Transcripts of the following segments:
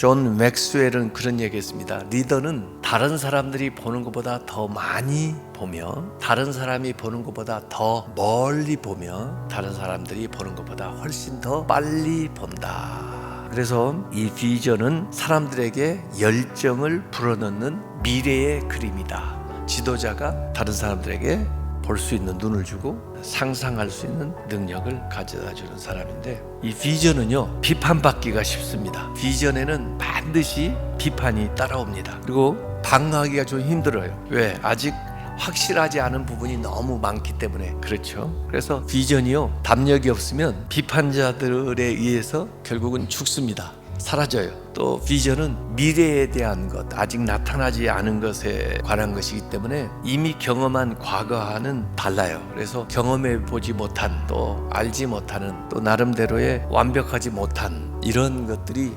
존 맥스웰은 그런 얘기했습니다. 리더는 다른 사람들이 보는 것보다 더 많이 보며, 다른 사람이 보는 것보다 더 멀리 보며, 다른 사람들이 보는 것보다 훨씬 더 빨리 본다. 그래서 이 비전은 사람들에게 열정을 불어넣는 미래의 그림이다. 지도자가 다른 사람들에게 볼 수 있는 눈을 주고 상상할 수 있는 능력을 가져다 주는 사람인데, 이 비전은요, 비판받기가 쉽습니다. 비전에는 반드시 비판이 따라옵니다. 그리고 방어하기가 좀 힘들어요. 왜? 아직 확실하지 않은 부분이 너무 많기 때문에. 그렇죠. 그래서 비전이요, 담력이 없으면 비판자들에 의해서 결국은 죽습니다. 사라져요. 또 비전은 미래에 대한 것, 아직 나타나지 않은 것에 관한 것이기 때문에 이미 경험한 과거와는 달라요. 그래서 경험해 보지 못한, 또 알지 못하는, 또 나름대로의 완벽하지 못한 이런 것들이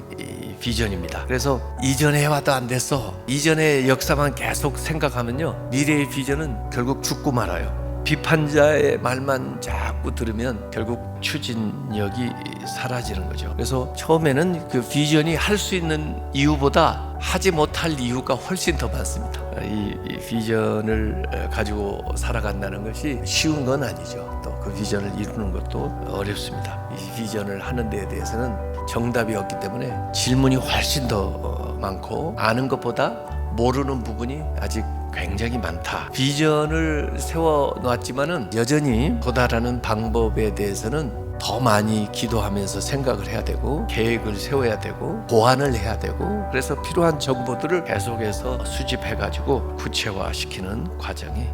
비전입니다. 그래서 이전에 해와도 안 됐어, 이전의 역사만 계속 생각하면요, 미래의 비전은 결국 죽고 말아요. 비판자의 말만 자꾸 들으면 결국 추진력이 사라지는 거죠. 그래서 처음에는 그 비전이 할 수 있는 이유보다 하지 못할 이유가 훨씬 더 많습니다. 이 비전을 가지고 살아간다는 것이 쉬운 건 아니죠. 또 그 비전을 이루는 것도 어렵습니다. 이 비전을 하는 데에 대해서는 정답이 없기 때문에 질문이 훨씬 더 많고, 아는 것보다 모르는 부분이 아직 굉장히 많다. 비전을 세워놨지만은 여전히 도달하는 방법에 대해서는 더 많이 기도하면서 생각을 해야 되고, 계획을 세워야 되고, 보완을 해야 되고, 그래서 필요한 정보들을 계속해서 수집해가지고 구체화시키는 과정이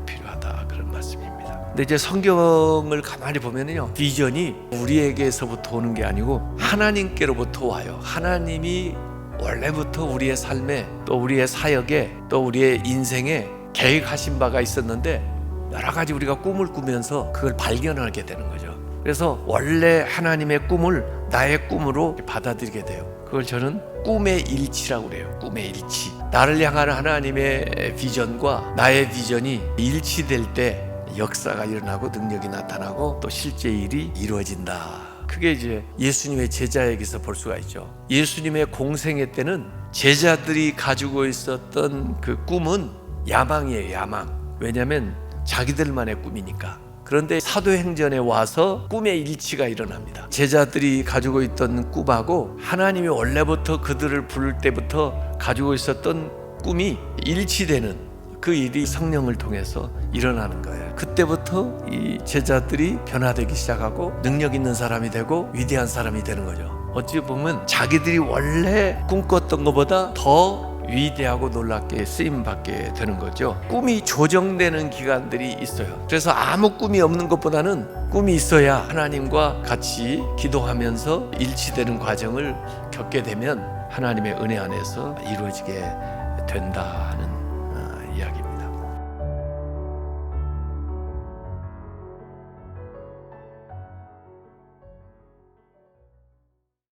필요하다, 그런 말씀입니다. 근데 이제 성경을 가만히 보면요, 비전이 우리에게서부터 오는 게 아니고 하나님께로부터 와요. 하나님이 원래부터 우리의 삶에, 또 우리의 사역에, 또 우리의 인생에 계획하신 바가 있었는데, 여러 가지 우리가 꿈을 꾸면서 그걸 발견하게 되는 거죠. 그래서 원래 하나님의 꿈을 나의 꿈으로 받아들이게 돼요. 그걸 저는 꿈의 일치라고 그래요. 꿈의 일치. 나를 향한 하나님의 비전과 나의 비전이 일치될 때 역사가 일어나고 능력이 나타나고 또 실제 일이 이루어진다. 그게 이제 예수님의 제자에게서 볼 수가 있죠. 예수님의 공생애 때는 제자들이 가지고 있었던 그 꿈은 야망이에요, 야망. 왜냐하면 자기들만의 꿈이니까. 그런데 사도행전에 와서 꿈의 일치가 일어납니다. 제자들이 가지고 있던 꿈하고 하나님이 원래부터 그들을 부를 때부터 가지고 있었던 꿈이 일치되는 그 일이 성령을 통해서 일어나는 거예요. 그때부터 이 제자들이 변화되기 시작하고 능력 있는 사람이 되고 위대한 사람이 되는 거죠. 어찌 보면 자기들이 원래 꿈꿨던 것보다 더 위대하고 놀랍게 쓰임받게 되는 거죠. 꿈이 조정되는 기간들이 있어요. 그래서 아무 꿈이 없는 것보다는 꿈이 있어야 하나님과 같이 기도하면서 일치되는 과정을 겪게 되면 하나님의 은혜 안에서 이루어지게 된다는